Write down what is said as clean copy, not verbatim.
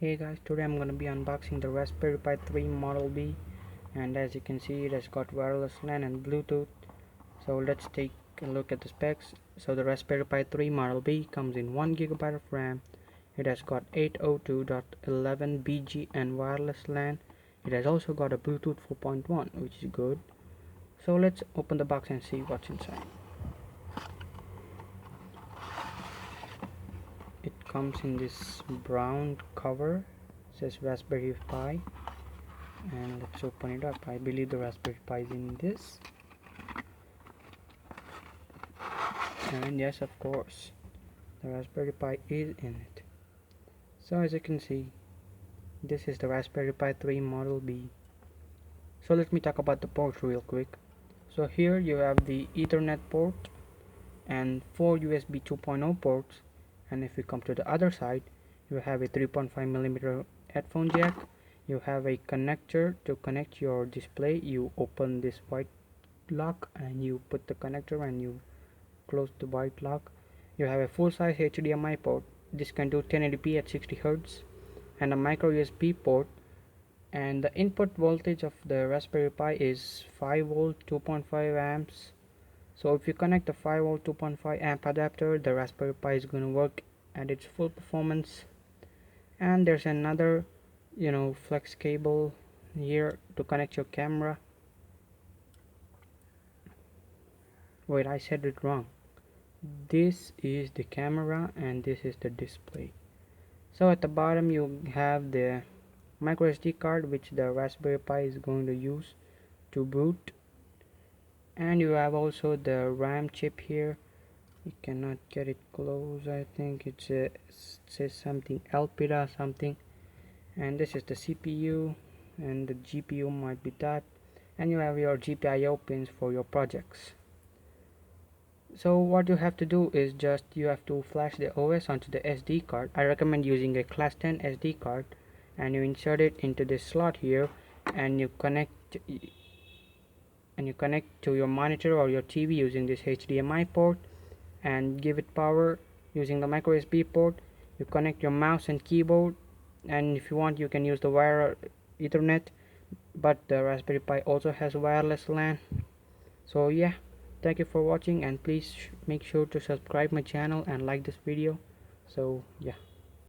Hey guys, today I'm gonna be unboxing the Raspberry Pi 3 Model B, and as you can see it has got wireless LAN and Bluetooth. So let's take a look at the specs. So the Raspberry Pi 3 Model B comes in 1 GB of RAM. It has got 802.11bg and wireless LAN. It has also got a Bluetooth 4.1, which is good. So let's open the box and see what's inside. It comes in this brown cover. It says Raspberry Pi, and let's open it up. I believe the Raspberry Pi is in this, and yes, of course the Raspberry Pi is in it. So as you can see, this is the Raspberry Pi 3 Model B. So let me talk about the ports real quick. So here you have the Ethernet port and 4 USB 2.0 ports, and if we come to the other side, you have a 3.5mm headphone jack. You have a connector to connect your display. You open this white lock and you put the connector and you close the white lock. You have a full-size HDMI port. This can do 1080p at 60 Hz, and a micro USB port. And the input voltage of the Raspberry Pi is 5V 2.5 amps. So if you connect the 5V 2.5 amp adapter, the Raspberry Pi is going to work at its full performance. And there's another flex cable here to connect your camera. Wait, I said it wrong. This is the camera and this is the display. So at the bottom you have the micro SD card, which the Raspberry Pi is going to use to boot, and you have also the RAM chip here. You cannot get it close. I think it says something Elpida something, and this is the CPU, and the GPU might be that, and you have your GPIO pins for your projects. So what you have to do is just you have to flash the OS onto the SD card. I recommend using a class 10 SD card, and you insert it into this slot here, and you connect to your monitor or your TV using this HDMI port, and give it power using the micro USB port. You connect your mouse and keyboard, and if you want you can use the wire Ethernet, but the Raspberry Pi also has wireless LAN. So yeah, thank you for watching, and please make sure to subscribe my channel and like this video. So yeah.